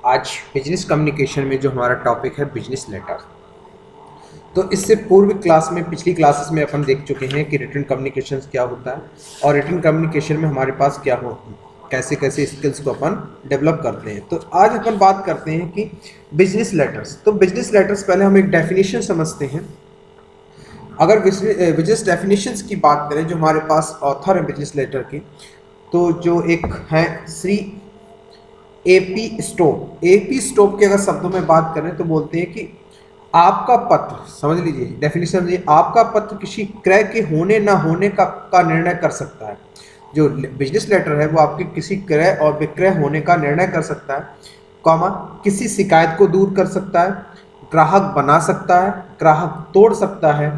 आज business communication में जो हमारा टॉपिक है बिजनेस लेटर। तो इससे पूर्व क्लास में पिछली क्लासेस में अपन देख चुके हैं कि रिटन कम्युनिकेशन क्या होता है और रिटन कम्युनिकेशन में हमारे पास क्या हो, कैसे कैसे स्किल्स को अपन डेवलप करते हैं। तो आज अपन बात करते हैं कि बिजनेस लेटर्स। तो बिजनेस लेटर्स पहले हम एक डेफिनेशन समझते हैं। अगर बिजनेस डेफिनेशंस की बात करें, जो हमारे पास ऑथर है बिजनेस लेटर की, तो जो एक है Shri AP Stope. AP Stope के अगर शब्दों में बात करें तो बोलते हैं कि आपका पत्र, समझ लीजिए डेफिनेशन समझिए, आपका पत्र किसी क्रय के होने ना होने का निर्णय कर सकता है। जो बिजनेस लेटर है वो आपके किसी क्रय और विक्रय होने का निर्णय कर सकता है, कॉमा किसी शिकायत को दूर कर सकता है, ग्राहक बना सकता है, ग्राहक तोड़ सकता है,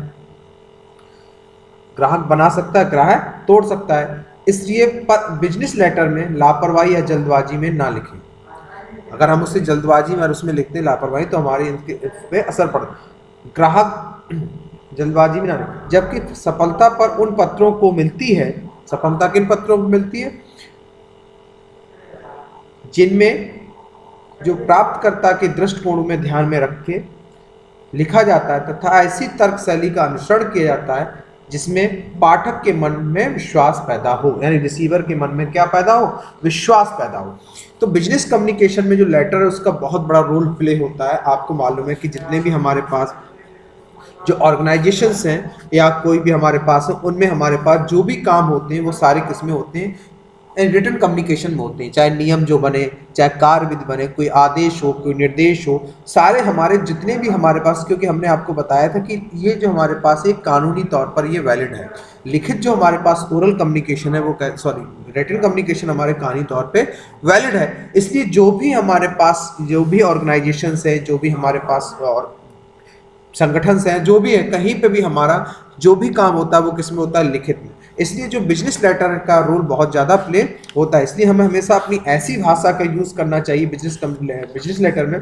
ग्राहक बना सकता है, ग्राहक तोड़ सकता है। इसलिए बिजनेस लेटर में लापरवाही या जल्दबाजी में ना लिखें। अगर हम उसे जल्दबाजी में और उसमें लिखते हैं लापरवाही तो हमारे इस पे असर पड़ता है। ग्राहक जल्दबाजी में ना लिखें। जबकि सफलता पर उन पत्रों को मिलती है, सफलता किन पत्रों को मिलती है, जिनमें जो प्राप्तकर्ता के दृष्टिकोण में ध्यान में रख के लिखा जाता है तथा ऐसी तर्क शैली का अनुसरण किया जाता है जिसमें पाठक के मन में विश्वास पैदा हो, यानी रिसीवर के मन में क्या पैदा हो, विश्वास पैदा हो। तो बिजनेस कम्युनिकेशन में जो लेटर है उसका बहुत बड़ा रोल प्ले होता है। आपको मालूम है कि जितने भी हमारे पास जो ऑर्गेनाइजेशंस हैं या कोई भी हमारे पास है, उनमें हमारे पास जो भी काम होते हैं वो सारे किस्में होते हैं रिटन कम्युनिकेशन में होते हैं। चाहे नियम जो बने, चाहे कार्य विधि बने, कोई आदेश हो, कोई निर्देश हो, सारे हमारे जितने भी हमारे पास, क्योंकि हमने आपको बताया था कि ये जो हमारे पास एक कानूनी तौर पर ये वैलिड है। लिखित जो हमारे पास ओरल कम्युनिकेशन है वो रिटन कम्युनिकेशन हमारे कानूनी तौर पे वैलिड है। इसलिए जो भी हमारे पास जो भी ऑर्गेनाइजेशंस है, जो भी हमारे पास और संगठन हैं, जो भी है, कहीं पे भी हमारा जो भी काम होता है वो किस में होता है, लिखित में। इसलिए जो बिजनेस लेटर का रोल बहुत ज़्यादा प्ले होता है। इसलिए हमें हमेशा अपनी ऐसी भाषा का यूज़ करना चाहिए बिजनेस लेटर में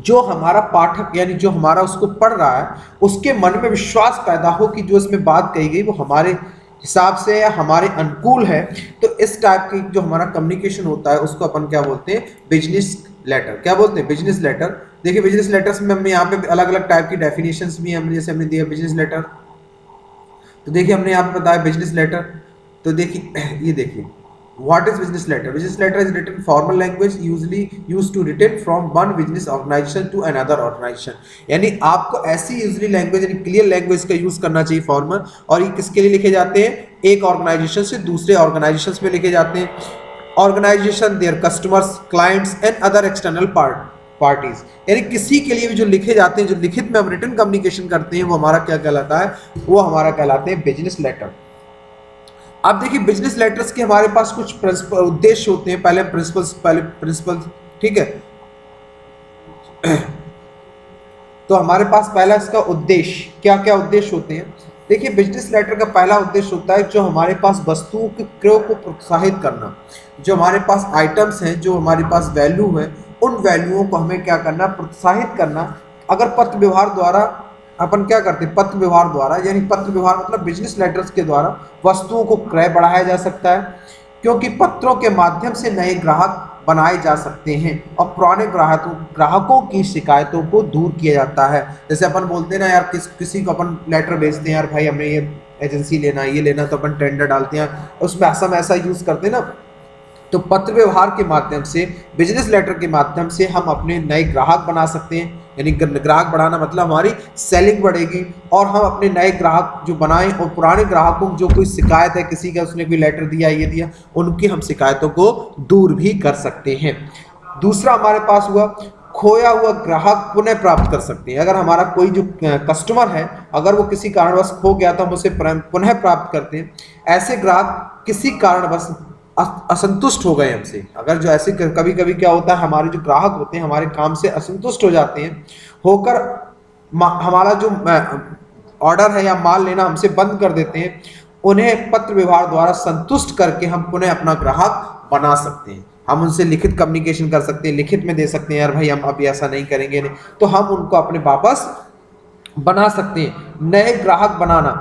जो हमारा पाठक यानी जो हमारा उसको पढ़ रहा है उसके मन में विश्वास पैदा हो कि जो इसमें बात कही गई वो हमारे हिसाब से या हमारे अनुकूल है। तो इस टाइप की जो हमारा कम्युनिकेशन होता है उसको अपन क्या बोलते हैं, बिजनेस लेटर। क्या बोलते हैं, बिजनेस लेटर। देखिए बिजनेस लेटर्स में हमने यहाँ पे अलग अलग टाइप की डेफिनेशंस भी हमने जैसे हमने दिया बिजनेस लेटर। तो देखिए हमने यहाँ पे बताया बिजनेस लेटर। तो देखिए ये देखिए what is business letter. Business letter is written formal language usually use to written from one business organisation to another organisation. यानी आपको ऐसी यूजली लैंग्वेज यानी क्लियर लैंग्वेज का यूज करना चाहिए फॉर्मल। और ये किसके लिए लिखे जाते हैं, एक ऑर्गेनाइजेशन से दूसरे ऑर्गेनाइजेशन में लिखे जाते हैं। Organisation, their customers, clients and other external parties, यानी किसी के लिए भी जो लिखे जाते हैं, जो लिखित में हम रिटन कम्युनिकेशन करते हैं वो हमारा क्या कहलाता है, वो हमारा कहलाते हैं बिजनेस लेटर। अब देखिए बिजनेस लेटर्स के हमारे पास कुछ उद्देश्य होते हैं। पहले प्रिंसिपल्स, ठीक है। तो हमारे पास पहला इसका उद्देश्य, क्या क्या उद्देश्य होते हैं। देखिए बिजनेस लेटर का पहला उद्देश्य होता है जो हमारे पास वस्तुओं के क्रय को प्रोत्साहित करना। जो हमारे पास आइटम्स हैं, जो हमारे पास वैल्यू है, उन वैल्यूओं को हमें क्या करना, प्रोत्साहित करना। अगर पत्र व्यवहार द्वारा अपन क्या करते हैं, पत्र व्यवहार द्वारा, यानी पत्र व्यवहार मतलब बिजनेस लेटर्स के द्वारा वस्तुओं को क्रय बढ़ाया जा सकता है, क्योंकि पत्रों के माध्यम से नए ग्राहक बनाए जा सकते हैं और पुराने ग्राहकों की शिकायतों को दूर किया जाता है। जैसे अपन बोलते हैं ना यार, किसी को अपन लेटर भेजते हैं, यार भाई हमें ये एजेंसी लेना, ये लेना, तो अपन टेंडर डालते हैं, उसमें हम ऐसा यूज करते हैं ना। तो पत्र व्यवहार के माध्यम से, बिजनेस लेटर के माध्यम से हम अपने नए ग्राहक बना सकते हैं। यानी ग्राहक बढ़ाना मतलब हमारी सेलिंग बढ़ेगी और हम अपने नए ग्राहक जो बनाएं और पुराने ग्राहकों को जो कोई शिकायत है, किसी का उसने कोई लेटर दिया, ये दिया, उनकी हम शिकायतों को दूर भी कर सकते हैं। दूसरा हमारे पास हुआ, खोया हुआ ग्राहक पुनः प्राप्त कर सकते हैं। अगर हमारा कोई जो कस्टमर है, अगर वो किसी कारणवश खो गया तो हम उसे पुनः प्राप्त करते हैं। ऐसे ग्राहक किसी कारणवश असंतुष्ट हो गए हमसे, अगर जो ऐसे कभी कभी क्या होता है, हमारे जो ग्राहक होते हैं हमारे काम से असंतुष्ट हो जाते हैं, होकर हमारा जो ऑर्डर है या माल लेना हमसे बंद कर देते हैं, उन्हें पत्र व्यवहार द्वारा संतुष्ट करके हम पुनः अपना ग्राहक बना सकते हैं। हम उनसे लिखित कम्युनिकेशन कर सकते हैं, लिखित में दे सकते हैं, यार भाई हम अभी ऐसा नहीं करेंगे, नहीं, तो हम उनको अपने वापस बना सकते हैं। नए ग्राहक बनाना,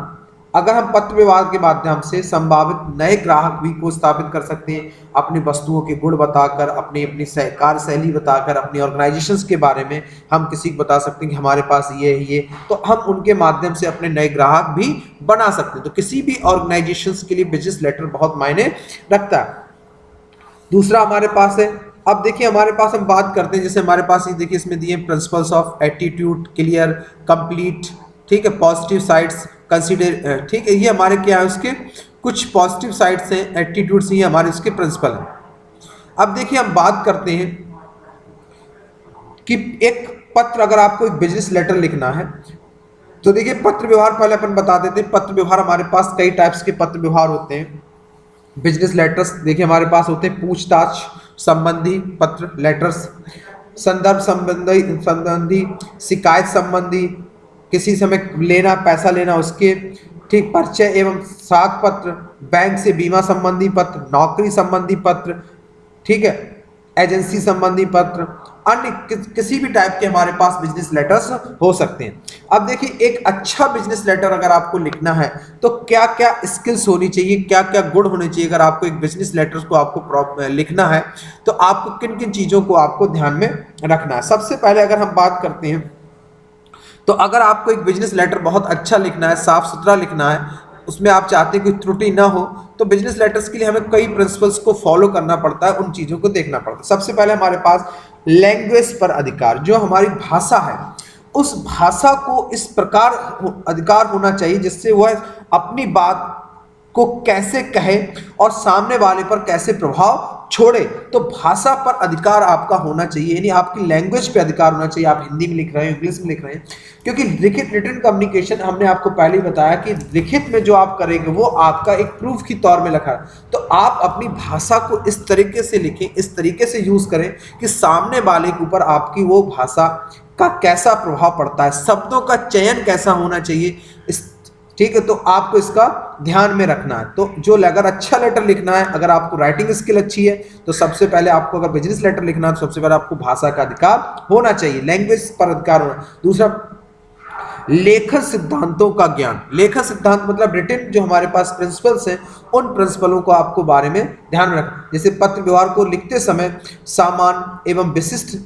अगर हम पत्र व्यवहार के माध्यम से संभावित नए ग्राहक भी को स्थापित कर सकते हैं, अपनी वस्तुओं के गुण बताकर, अपनी अपनी कार्यशैली बताकर, अपनी ऑर्गेनाइजेशंस के बारे में हम किसी को बता सकते हैं कि हमारे पास ये है, ये तो हम उनके माध्यम से अपने नए ग्राहक भी बना सकते हैं। तो किसी भी ऑर्गेनाइजेशंस के लिए बिजनेस लेटर बहुत मायने रखता है। दूसरा हमारे पास है, अब देखिए हमारे पास हम बात करते हैं, जैसे हमारे पास ये देखिए इसमें दिए principles of attitude, clear, complete, ठीक है, पॉजिटिव साइड्स कंसीडर, ठीक है, ये हमारे क्या है उसके कुछ पॉजिटिव साइड्स हैं, एटीट्यूड्स, ये हमारे उसके प्रिंसिपल हैं। अब देखिए हम बात करते हैं कि एक पत्र, अगर आपको एक बिजनेस लेटर लिखना है तो देखिए पत्र व्यवहार पहले अपन बता देते हैं। पत्र व्यवहार हमारे पास कई टाइप्स के पत्र व्यवहार होते हैं। बिजनेस लेटर्स देखिए हमारे पास होते हैं पूछताछ संबंधी पत्र लेटर्स, संदर्भ संबंधी, शिकायत संबंधी, किसी समय लेना पैसा लेना उसके, ठीक, परिचय एवं साख पत्र, बैंक से बीमा संबंधी पत्र, नौकरी संबंधी पत्र, ठीक है, एजेंसी संबंधी पत्र, अन्य किसी भी टाइप के हमारे पास बिजनेस लेटर्स हो सकते हैं। अब देखिए एक अच्छा बिजनेस लेटर अगर आपको लिखना है तो क्या क्या स्किल्स होनी चाहिए, क्या क्या गुण होने चाहिए। अगर आपको एक बिजनेस लेटर को आपको लिखना है तो आपको किन किन चीज़ों को आपको ध्यान में रखना है। सबसे पहले अगर हम बात करते हैं तो अगर आपको एक बिजनेस लेटर बहुत अच्छा लिखना है, साफ सुथरा लिखना है, उसमें आप चाहते हैं कोई त्रुटि ना हो, तो बिजनेस लेटर्स के लिए हमें कई प्रिंसिपल्स को फॉलो करना पड़ता है, उन चीज़ों को देखना पड़ता है। सबसे पहले हमारे पास लैंग्वेज पर अधिकार, जो हमारी भाषा है उस भाषा को इस प्रकार अधिकार होना चाहिए जिससे वह अपनी बात को कैसे कहे और सामने वाले पर कैसे प्रभाव छोड़े। तो भाषा पर अधिकार आपका होना चाहिए, यानी आपकी लैंग्वेज पे अधिकार होना चाहिए। आप हिंदी में लिख रहे हैं, इंग्लिश में लिख रहे हैं, क्योंकि लिखित रिटन कम्युनिकेशन हमने आपको पहले ही बताया कि लिखित में जो आप करेंगे वो आपका एक प्रूफ की तौर में लिखा है। तो आप अपनी भाषा को इस तरीके से लिखें, इस तरीके से यूज करें कि सामने वाले के ऊपर आपकी वो भाषा का कैसा प्रभाव पड़ता है, शब्दों का चयन कैसा होना चाहिए, इस, ठीक है, तो आपको इसका ध्यान में रखना है। तो जो अगर अच्छा लेटर लिखना है, अगर आपको राइटिंग स्किल अच्छी है तो सबसे पहले आपको अगर बिजनेस लेटर लिखना है तो सबसे पहले आपको भाषा का अधिकार होना चाहिए, लैंग्वेज पर अधिकार होना। दूसरा, लेखन सिद्धांतों का ज्ञान। लेखन सिद्धांत मतलब रिटन जो हमारे पास प्रिंसिपल्स हैं उन प्रिंसिपलों को आपको बारे में ध्यान में रखना। जैसे पत्र व्यवहार को लिखते समय सामान्य एवं विशिष्ट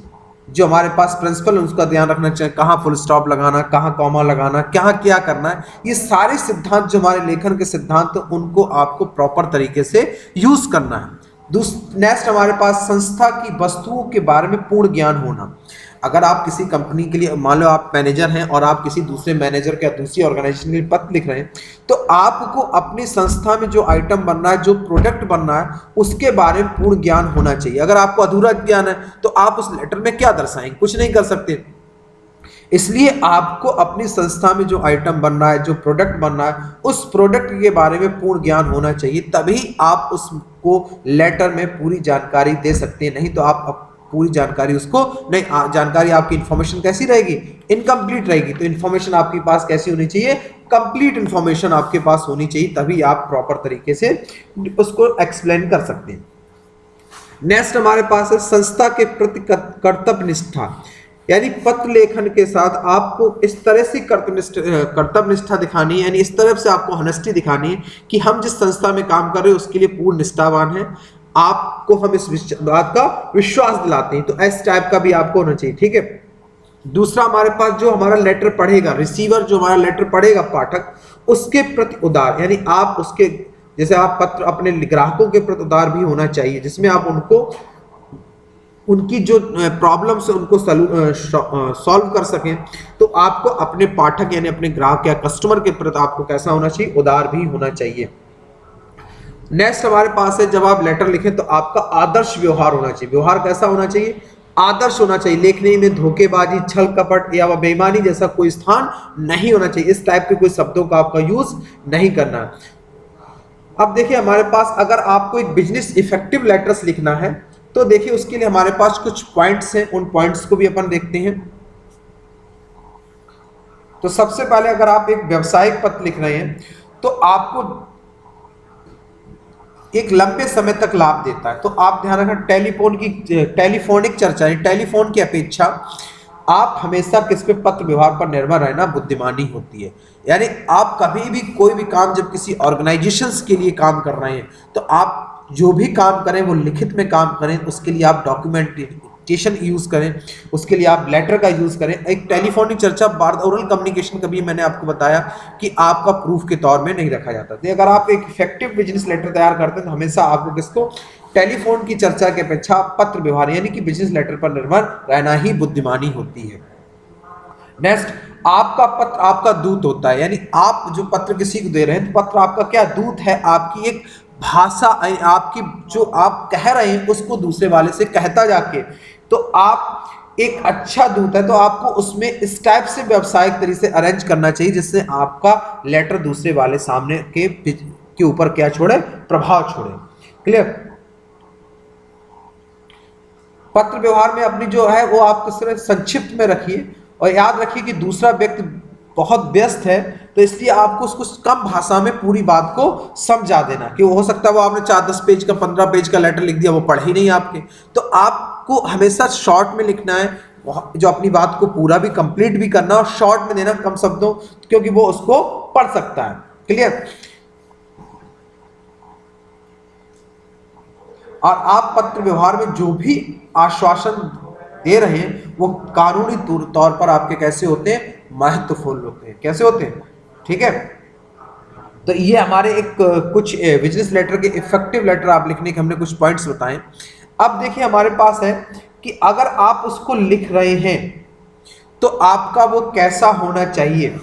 जो हमारे पास प्रिंसिपल है उसका ध्यान रखना चाहिए, कहाँ फुल स्टॉप लगाना, कहाँ कॉमा लगाना, कहाँ क्या करना है, ये सारे सिद्धांत जो हमारे लेखन के सिद्धांत तो उनको आपको प्रॉपर तरीके से यूज करना है। नेक्स्ट हमारे पास संस्था की वस्तुओं के बारे में पूर्ण ज्ञान होना। अगर आप किसी कंपनी के लिए, मान लो आप मैनेजर हैं और आप किसी दूसरे मैनेजर या दूसरी ऑर्गेनाइजेशन के लिए पत्र लिख रहे हैं, तो आपको अपनी संस्था में जो आइटम बनना है, जो प्रोडक्ट बनना है, उसके बारे में पूर्ण ज्ञान होना चाहिए। अगर आपको अधूरा ज्ञान है तो आप उस लेटर में क्या दर्शाएंगे, कुछ नहीं कर सकते। इसलिए आपको अपनी संस्था में जो आइटम बनना है, जो प्रोडक्ट बनना है, उस प्रोडक्ट के बारे में पूर्ण ज्ञान होना चाहिए, तभी आप उसको लेटर में पूरी जानकारी दे सकते हैं। नहीं तो आप पूरी जानकारी उसको नहीं, जानकारी आपकी इंफॉर्मेशन कैसी रहेगी, इनकम्प्लीट रहेगी। तो इंफॉर्मेशन आपके पास कैसी होनी चाहिए, कंप्लीट इंफॉर्मेशन आपके पास होनी चाहिए, तभी आप प्रॉपर तरीके से उसको एक्सप्लेन कर सकते हैं। नेक्स्ट हमारे पास है संस्था के प्रति कर्तव्य निष्ठा, यानी पत्र लेखन के साथ आपको इस तरह से कर्तव्य निष्ठा दिखानी है, यानी इस तरफ से आपको हनेस्टी दिखानी है कि हम जिस संस्था में काम कर रहे हैं उसके लिए पूर्ण निष्ठावान है, आपको हम इस बात का विश्वास दिलाते हैं। तो इस टाइप का भी आपको होना चाहिए, ठीक है। दूसरा हमारे पास जो हमारा लेटर पढ़ेगा, रिसीवर जो हमारा लेटर पढ़ेगा पाठक, उसके प्रति उदार, यानी आप उसके जैसे आप पत्र अपने ग्राहकों के प्रति उदार भी होना चाहिए, जिसमें आप उनको उनकी जो प्रॉब्लम्स है उनको सॉल्व कर सकें। तो आपको अपने पाठक यानी अपने ग्राहक या कस्टमर के प्रति आपको कैसा होना चाहिए, उदार भी होना चाहिए। नेक्स्ट हमारे पास है जब आप लेटर लिखें तो आपका आदर्श व्यवहार होना चाहिए। व्यवहार कैसा होना चाहिए, आदर्श होना चाहिए। लेखनी में धोखेबाजी, छल कपट या बेईमानी जैसा कोई स्थान नहीं होना चाहिए। इस टाइप के कोई शब्दों का आपका यूज नहीं करना है। अब देखिए हमारे पास अगर आपको एक बिजनेस इफेक्टिव लेटर्स लिखना है तो देखिए उसके लिए हमारे पास कुछ पॉइंट्स हैं, उन पॉइंट्स को भी अपन देखते हैं। तो सबसे पहले अगर आप एक व्यावसायिक पत्र लिख रहे हैं तो आपको एक लंबे समय तक लाभ देता है। तो आप ध्यान रखना, टेलीफोनिक चर्चा, टेलीफोन की अपेक्षा आप हमेशा किस पे, पत्र व्यवहार पर निर्भर रहना बुद्धिमानी होती है। यानी आप कभी भी कोई भी काम जब किसी ऑर्गेनाइजेशंस के लिए काम कर रहे हैं तो आप जो भी काम करें वो लिखित में काम करें, उसके लिए आप डॉक्यूमेंटेशन यूज करें, उसके लिए आप लेटर का यूज करें। एक टेलीफोनिक चर्चा ओरल कम्युनिकेशन कभी मैंने आपको बताया कि आपका प्रूफ के तौर में नहीं रखा जाता। तो अगर आप एक इफेक्टिव बिजनेस लेटर तैयार करते हैं तो हमेशा आपको किसको, टेलीफोन की चर्चा के अपेक्षा पत्र व्यवहार यानी कि बिजनेस लेटर पर निर्भर रहना ही बुद्धिमानी होती है। नेक्स्ट, आपका पत्र आपका दूत होता है, यानी आप जो पत्र किसी को दे रहे हैं तो पत्र आपका क्या, दूत है, आपकी एक भाषा, आपकी जो आप कह रहे हैं उसको दूसरे वाले से कहता जाके, तो आप एक अच्छा दूत है। तो आपको उसमें इस टाइप से व्यावसायिक तरीके से अरेंज करना चाहिए जिससे आपका लेटर दूसरे वाले सामने के ऊपर क्या छोड़े, प्रभाव छोड़े। क्लियर। पत्र व्यवहार में अपनी जो है वो आप किस तरह संक्षिप्त में रखिए, और याद रखिए कि दूसरा व्यक्ति बहुत व्यस्त है तो इसलिए आपको उसको कम भाषा में पूरी बात को समझा देना, कि हो सकता है वो आपने 4-10 पेज का 15 पेज का लेटर लिख दिया, वो पढ़े ही नहीं आपके, तो आपको हमेशा शॉर्ट में लिखना है, जो अपनी बात को पूरा भी कंप्लीट भी करना और शॉर्ट में देना, कम शब्दों, क्योंकि वो उसको पढ़ सकता है। क्लियर। और आप पत्र व्यवहार में जो भी आश्वासन दे रहे हैं वो कानूनी तौर पर आपके कैसे होते हैं, महत्वपूर्ण होते हैं। कैसे होते हैं, ठीक है। तो ये हमारे एक कुछ बिजनेस लेटर के इफेक्टिव लेटर आप लिखने के हमने कुछ पॉइंट्स बताए। अब देखिए हमारे पास है कि अगर आप उसको लिख रहे हैं तो आपका वो कैसा होना चाहिए।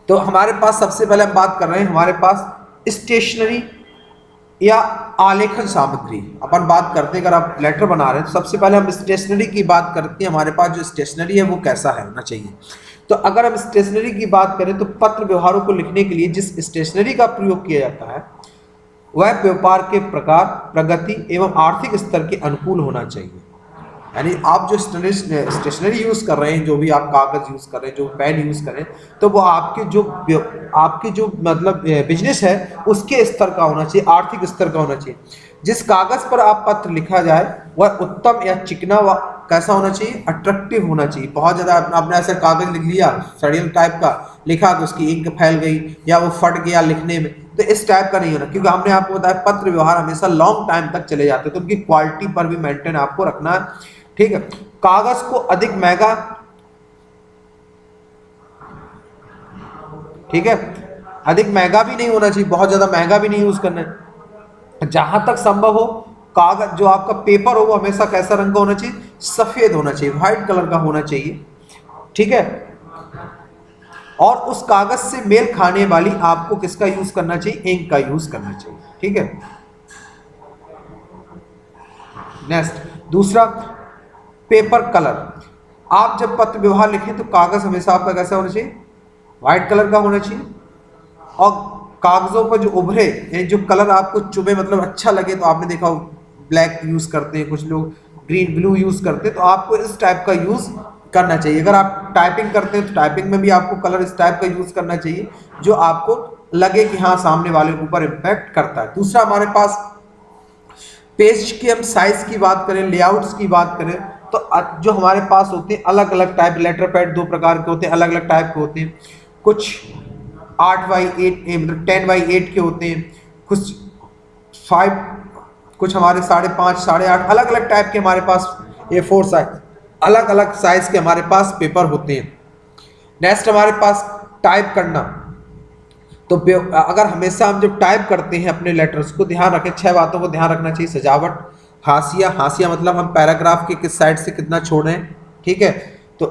तो हमारे पास सबसे पहले हम बात कर रहे हैं, हमारे पास स्टेशनरी या आलेखन सामग्री अपन बात करते हैं। अगर आप लेटर बना रहे हैं तो सबसे पहले हम स्टेशनरी की बात करते हैं, हमारे पास जो स्टेशनरी है वो कैसा है होना चाहिए। तो अगर हम स्टेशनरी की बात करें तो पत्र व्यवहारों को लिखने के लिए जिस स्टेशनरी का प्रयोग किया जाता है वह व्यापार के प्रकार, प्रगति एवं आर्थिक स्तर के अनुकूल होना चाहिए। यानी आप जो स्टेशनरी यूज कर रहे हैं, जो भी आप कागज यूज कर रहे हैं, जो पेन यूज कर रहे हैं, तो वो आपके जो मतलब बिजनेस है उसके स्तर का होना चाहिए, आर्थिक स्तर का होना चाहिए। जिस कागज पर आप पत्र लिखा जाए वह उत्तम या चिकना व कैसा होना चाहिए, अट्रैक्टिव होना चाहिए। बहुत ज्यादा आपने ऐसा कागज लिख लिया सड़ियल टाइप का लिखा तो उसकी इंक फैल गई या वो फट गया लिखने में, तो इस टाइप का नहीं होना, क्योंकि हमने आपको बताया पत्र व्यवहार हमेशा लॉन्ग टाइम तक चले जाते हैं, तो उनकी क्वालिटी पर भी मेंटेन आपको रखना है। ठीक है। कागज को अधिक महंगा, ठीक है, अधिक महंगा भी नहीं होना चाहिए, बहुत ज्यादा महंगा भी नहीं यूज करना है। जहां तक संभव हो कागज जो आपका पेपर हो वो हमेशा कैसा रंग का होना चाहिए, सफेद होना चाहिए, व्हाइट कलर का होना चाहिए। ठीक है। और उस कागज से मेल खाने वाली आपको किसका यूज करना चाहिए, इंक का यूज करना चाहिए। ठीक है। नेक्स्ट, दूसरा पेपर कलर। आप जब पत्र व्यवहार लिखें तो कागज हमेशा आपका कैसा होना चाहिए, व्हाइट कलर का होना चाहिए। और कागजों पर जो उभरे जो कलर आपको चुभे, मतलब अच्छा लगे, तो आपने देखा ब्लैक यूज करते हैं कुछ लोग, ग्रीन ब्लू यूज करते हैं, तो आपको इस टाइप का यूज करना चाहिए। अगर आप टाइपिंग करते हैं तो टाइपिंग में भी आपको कलर इस टाइप का यूज करना चाहिए जो आपको लगे कि हाँ सामने वाले के ऊपर इम्पैक्ट करता है। दूसरा हमारे पास पेज की हम साइज की बात करें, लेआउट्स की बात करें, तो जो हमारे पास होते हैं अलग अलग टाइप, लेटर पैड 2 प्रकार के होते हैं, अलग अलग टाइप के होते हैं। कुछ 8x8 मतलब 10x8 के होते हैं, कुछ 5, कुछ हमारे 5.5, 8.5, अलग अलग टाइप के हमारे पास A4 साइज, अलग अलग साइज के हमारे पास पेपर होते हैं। नेक्स्ट हमारे पास टाइप करना। तो अगर हमेशा हम जब टाइप करते हैं अपने लेटर्स को, ध्यान रखें 6 बातों को ध्यान रखना चाहिए। सजावट, हाशिया, हाशिया मतलब हम पैराग्राफ के किस साइड से कितना छोड़ रहे हैं। ठीक है। तो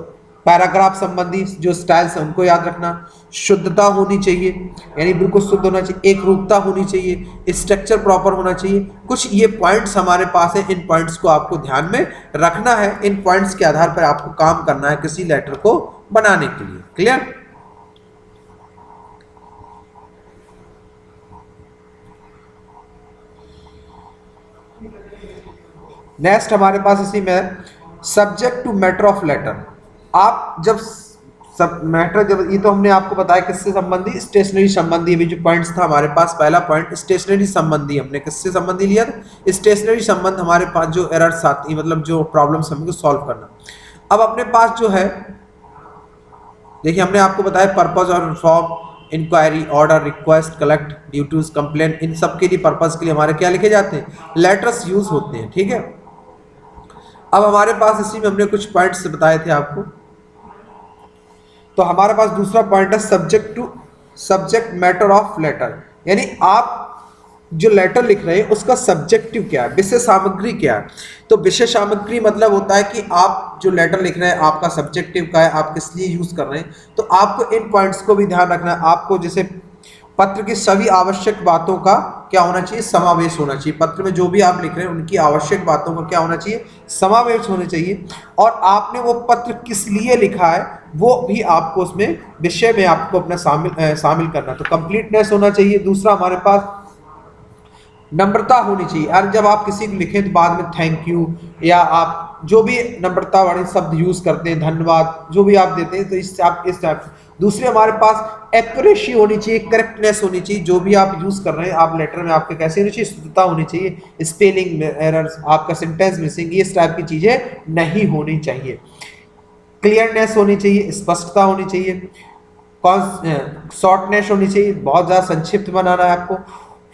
पैराग्राफ संबंधी जो स्टाइल्स है उनको याद रखना। शुद्धता होनी चाहिए, यानी बिल्कुल शुद्ध होना चाहिए। एक रूपता होनी चाहिए, स्ट्रक्चर प्रॉपर होना चाहिए। कुछ ये पॉइंट्स हमारे पास है, इन पॉइंट्स को आपको ध्यान में रखना है। इन पॉइंट्स के आधार पर आपको काम करना है किसी लेटर को बनाने के लिए। क्लियर। नेक्स्ट हमारे पास इसी में subject to matter of letter. आप जब सब मैटर, जब ये तो हमने आपको बताया किससे संबंधी, स्टेशनरी संबंधी। अभी जो पॉइंट्स था हमारे पास, पहला पॉइंट स्टेशनरी संबंधी, हमने किससे संबंधी लिया था, स्टेशनरी संबंध। हमारे पास जो एरर्स आती मतलब जो प्रॉब्लम्स हमको सॉल्व करना। अब अपने पास जो है, देखिए हमने आपको बताया पर्पज और form, enquiry, order, request, collect, duties, complain, इन सब के लिए पर्पज के लिए हमारे क्या लिखे जाते हैं, लेटर्स यूज होते हैं। ठीक है, अब हमारे पास इसी में हमने कुछ पॉइंट्स बताए थे आपको। तो हमारे पास दूसरा पॉइंट है सब्जेक्ट मैटर ऑफ लेटर, यानी आप जो लेटर लिख रहे हैं उसका सब्जेक्टिव क्या है, विषय सामग्री क्या है। तो विषय सामग्री मतलब होता है कि आप जो लेटर लिख रहे हैं आपका सब्जेक्टिव क्या है, आप किस लिए यूज कर रहे हैं। तो आपको इन पॉइंट्स को भी ध्यान रखना है। आपको जैसे पत्र की सभी आवश्यक बातों का क्या होना चाहिए, समावेश होना चाहिए। पत्र में जो भी आप लिख रहे हैं उनकी आवश्यक बातों का क्या होना चाहिए, समावेश होना चाहिए। और आपने वो पत्र किस लिए लिखा है वो भी आपको उसमें विषय में आपको अपना शामिल करना। तो कंप्लीटनेस होना चाहिए। दूसरा हमारे पास नम्रता होनी चाहिए। और जब आप किसी को लिखें तो बाद में थैंक यू या आप जो भी नम्रता वाले शब्द यूज करते हैं, धन्यवाद, जो भी आप देते हैं, तो इससे आप इस टाइप। दूसरे हमारे पास एक्यूरेसी होनी चाहिए, करेक्टनेस होनी चाहिए। जो भी आप यूज कर रहे हैं आप लेटर में, आपके कैसे होनी चाहिए, शुद्धता होनी चाहिए, स्पेलिंग एरर्स, आपका सेंटेंस मिसिंग, ये इस टाइप की चीजें नहीं होनी चाहिए। क्लियरनेस होनी चाहिए, स्पष्टता होनी चाहिए, शॉर्टनेस होनी चाहिए, बहुत ज़्यादा संक्षिप्त बनाना है आपको।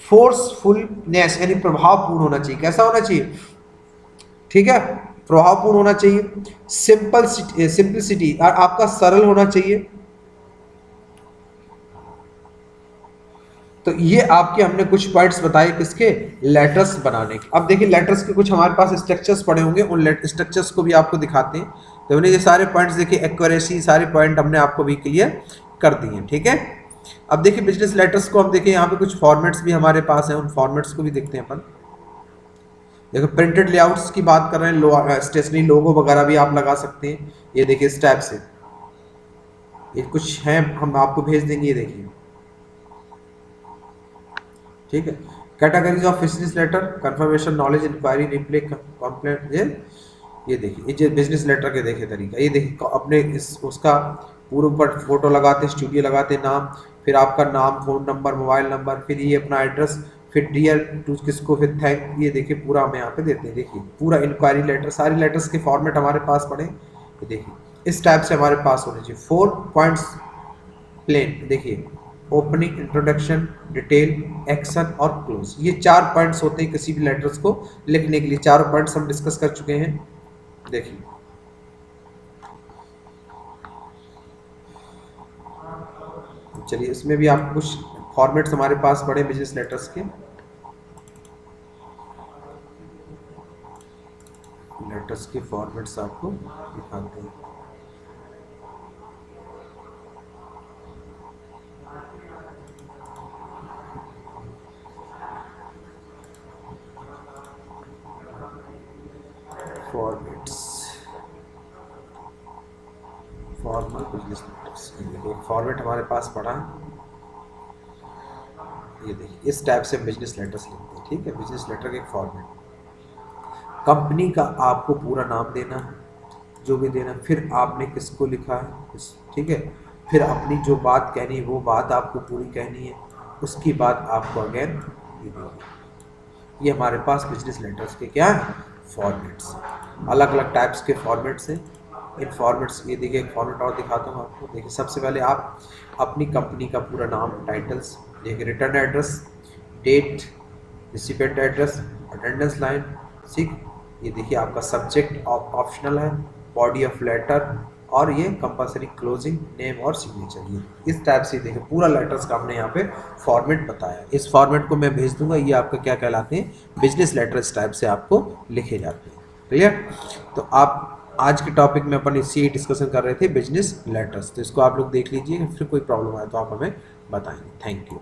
फोर्सफुलनेस यानी प्रभावपूर्ण होना चाहिए। कैसा होना चाहिए, ठीक है, प्रभावपूर्ण होना चाहिए। सिंपलिसिटी और आपका सरल होना चाहिए। तो ये आपके हमने कुछ पॉइंट्स बताए किसके, लेटर्स बनाने के। अब देखिए लेटर्स के कुछ हमारे पास स्ट्रक्चर्स पड़े होंगे, उन स्ट्रक्चर्स को भी आपको दिखाते हैं। तो हमने ये सारे पॉइंट्स देखिए, एक्यूरेसी, सारे पॉइंट हमने आपको भी क्लियर कर दिए। ठीक है, अब देखिए बिजनेस लेटर्स को हम देखिए, यहाँ पे कुछ फॉर्मेट्स भी हमारे पास हैं, उन फॉर्मेट्स को भी देखते हैं अपन। देखो प्रिंटेड लेआउट्स की बात कर रहे हैं, स्टेशनरी लोगो वगैरह भी आप लगा सकते हैं। ये देखिए इस टाइप से, ये कुछ हैं हम आपको भेज देंगे, ये देखिए। ठीक है, categories of business letter, confirmation, knowledge, enquiry, reply, complaint, ये देखिए, ये जो बिजनेस लेटर के देखिए तरीका, ये देखिए अपने इस उसका पूरे ऊपर फोटो लगाते, स्टूडियो लगाते, नाम, फिर आपका नाम, फोन नंबर, मोबाइल नंबर, फिर ये अपना एड्रेस, फिर डियर टू किसको, फिर थैंक, ये देखिए पूरा हम यहाँ पे देते हैं। देखिए पूरा इंक्वायरी लेटर, सारी लेटर्स के फॉर्मेट हमारे पास पड़े, ये देखिए इस टाइप से हमारे पास होने चाहिए। 4 पॉइंट्स प्लेन, देखिए ओपनिंग, इंट्रोडक्शन, डिटेल, एक्शन और क्लोज, ये 4 पॉइंट्स होते हैं किसी भी लेटर्स को लिखने के लिए। 4 पॉइंट्स हम डिस्कस कर चुके हैं। देखिए चलिए इसमें भी आप कुछ फॉर्मेट्स हमारे पास पड़े बिजनेस लेटर्स के। लेटर्स के फॉर्मेट्स आपको दिखाते हैं। फॉर्मेट्स, फॉर्मल बिजनेस लेटर्स, देखिए फॉर्मेट हमारे पास पड़ा है, ये देखिए इस टाइप से बिजनेस लेटर्स लिखते हैं। ठीक है, बिजनेस लेटर के एक फॉर्मेट। कंपनी का आपको पूरा नाम देना है, जो भी देना, फिर आपने किसको लिखा है, ठीक है, फिर अपनी जो बात कहनी है वो बात आपको पूरी कहनी है, उसकी बाद आपको अगेन ये देखिए, ये हमारे पास बिजनेस लेटर्स के क्या है, फॉर्मेट्स। अलग अलग टाइप्स के फॉर्मेट्स हैं। इन फॉर्मेट्स, ये देखिए एक फॉर्मेट और दिखाता हूँ आपको। देखिए सबसे पहले आप अपनी कंपनी का पूरा नाम, टाइटल्स, देखिए return address, date, recipient address, attendance line, ठीक, ये देखिए आपका सब्जेक्ट ऑप्शनल है, बॉडी ऑफ लेटर, और ये कंपलसरी क्लोजिंग, नेम और सिग्नेचर। ये इस टाइप से देखिए पूरा लेटर्स का हमने यहाँ पे फॉर्मेट बताया। इस फॉर्मेट को मैं भेज दूंगा, ये आपका क्या कहलाते हैं, बिजनेस लेटर इस टाइप से आपको लिखे जाते हैं। क्लियर, तो आप आज के टॉपिक में अपन इसी डिस्कशन कर रहे थे, बिजनेस लेटर्स। तो इसको आप लोग देख लीजिए, फिर कोई प्रॉब्लम आए तो आप हमें बताएंगे। Thank you.